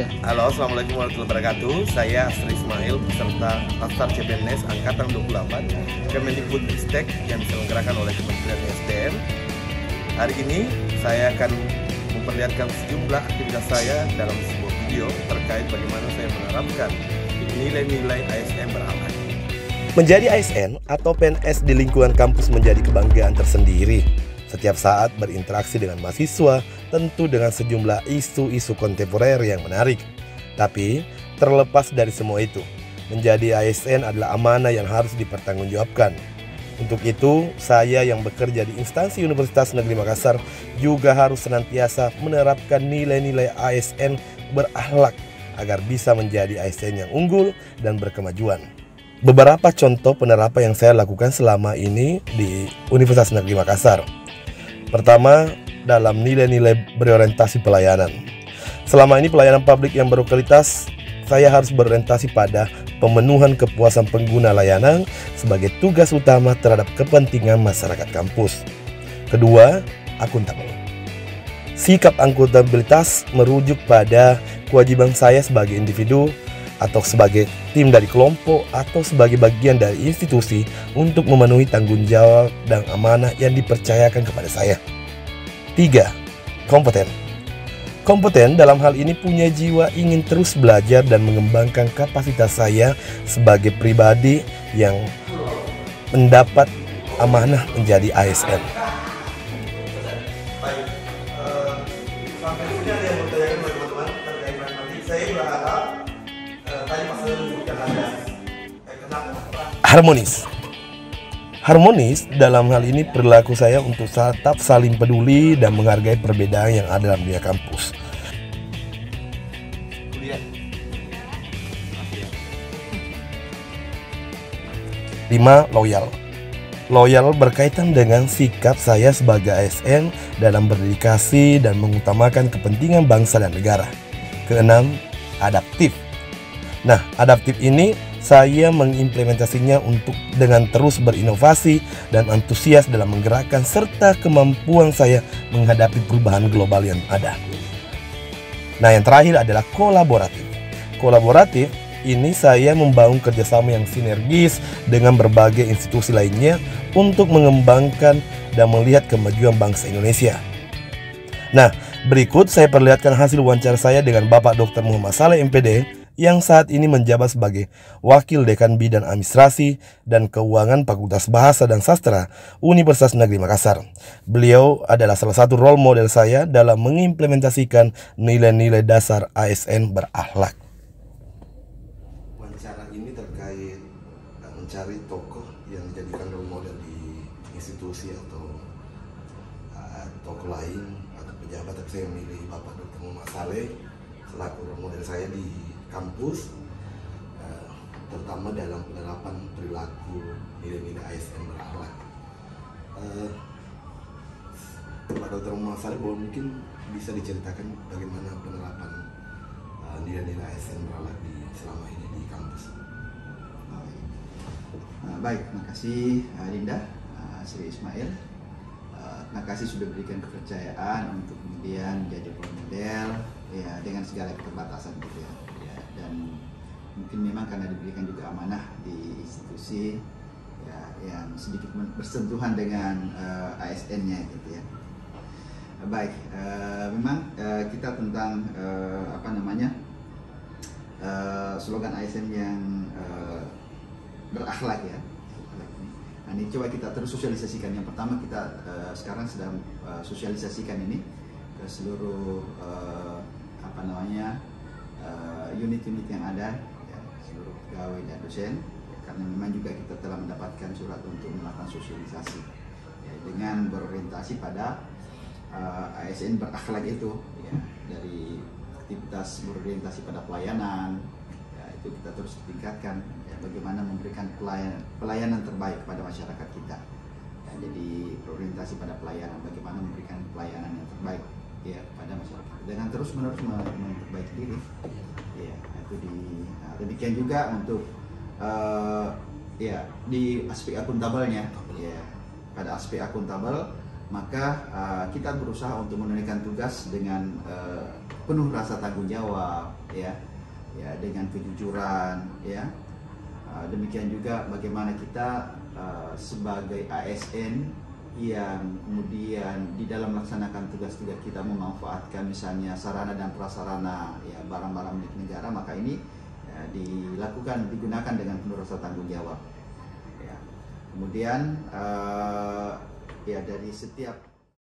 Ya. Halo, assalamualaikum warahmatullahi wabarakatuh. Saya Asri Ismail, peserta Daftar CPNS Angkatan 28 Kemendikbudristek yang diselenggarakan oleh Kementerian SDM. Hari ini saya akan memperlihatkan sejumlah aktivitas saya dalam sebuah video terkait bagaimana saya menerapkan nilai-nilai ASN berakhlak. Menjadi ASN atau PNS di lingkungan kampus menjadi kebanggaan tersendiri. Setiap saat berinteraksi dengan mahasiswa, tentu dengan sejumlah isu-isu kontemporer yang menarik. Tapi, terlepas dari semua itu, menjadi ASN adalah amanah yang harus dipertanggungjawabkan. Untuk itu, saya yang bekerja di instansi Universitas Negeri Makassar juga harus senantiasa menerapkan nilai-nilai ASN berakhlak agar bisa menjadi ASN yang unggul dan berkemajuan. Beberapa contoh penerapan yang saya lakukan selama ini di Universitas Negeri Makassar. Pertama, dalam nilai-nilai berorientasi pelayanan. Selama ini pelayanan publik yang berkualitas, saya harus berorientasi pada pemenuhan kepuasan pengguna layanan sebagai tugas utama terhadap kepentingan masyarakat kampus. Kedua, akuntabel. Sikap akuntabilitas merujuk pada kewajiban saya sebagai individu atau sebagai tim dari kelompok atau sebagai bagian dari institusi untuk memenuhi tanggung jawab dan amanah yang dipercayakan kepada saya. 3. Kompeten. Kompeten dalam hal ini punya jiwa ingin terus belajar dan mengembangkan kapasitas saya sebagai pribadi yang mendapat amanah menjadi ASN. Harmonis. Harmonis dalam hal ini perilaku saya untuk tetap saling peduli dan menghargai perbedaan yang ada dalam dunia kampus. 5. Loyal. Loyal berkaitan dengan sikap saya sebagai ASN dalam berdedikasi dan mengutamakan kepentingan bangsa dan negara. 6. Adaptif. Nah, adaptif ini saya mengimplementasinya dengan terus berinovasi dan antusias dalam menggerakkan serta kemampuan saya menghadapi perubahan global yang ada. Nah, yang terakhir adalah kolaboratif. Kolaboratif ini saya membangun kerjasama yang sinergis dengan berbagai institusi lainnya untuk mengembangkan dan melihat kemajuan bangsa Indonesia. Nah, berikut saya perlihatkan hasil wawancara saya dengan Bapak Dr. Muhammad Saleh MPD yang saat ini menjabat sebagai Wakil Dekan Bidang Administrasi dan Keuangan Fakultas Bahasa dan Sastra Universitas Negeri Makassar. Beliau adalah salah satu role model saya dalam mengimplementasikan nilai-nilai dasar ASN berakhlak. Wawancara ini terkait mencari tokoh yang dijadikan role model di institusi atau tokoh lain atau pejabat. Saya memilih Bapak Dr. Muhammad Saleh selaku role model saya di kampus, terutama dalam penerapan perilaku nilai-nilai ASN berakhlak. Pak Dr. Muhammad Saleh, mungkin bisa diceritakan bagaimana penerapan nilai-nilai ASN berakhlak selama ini di kampus. Baik, terima kasih Linda, Asri Ismail. Terima kasih sudah berikan kepercayaan untuk kemudian menjadi role model ya dengan segala keterbatasan gitu ya. Dan mungkin memang karena diberikan juga amanah di institusi ya, yang sedikit bersentuhan dengan ASN-nya gitu ya. Baik, memang kita tentang slogan ASN yang berakhlak ya. Nah, ini coba kita terus sosialisasikan. Yang pertama kita sekarang sedang sosialisasikan ini ke seluruh unit-unit yang ada ya, seluruh pegawai dan dosen ya, karena memang juga kita telah mendapatkan surat untuk melakukan sosialisasi ya, dengan berorientasi pada ASN berakhlak itu ya, dari aktivitas berorientasi pada pelayanan ya, itu kita terus tingkatkan ya, bagaimana memberikan pelayanan terbaik kepada masyarakat kita ya, jadi berorientasi pada pelayanan, bagaimana memberikan pelayanan yang terbaik ya pada masyarakat dengan terus menerus memperbaiki diri ya, itu demikian juga untuk ya di aspek akuntabelnya ya, pada aspek akuntabel maka kita berusaha untuk menunaikan tugas dengan penuh rasa tanggung jawab, ya dengan kejujuran, ya. Demikian juga bagaimana kita sebagai ASN yang kemudian di dalam melaksanakan tugas-tugas kita memanfaatkan misalnya sarana dan prasarana, ya, barang-barang milik negara, maka ini digunakan dengan penuh rasa tanggung jawab, ya. Kemudian ya dari setiap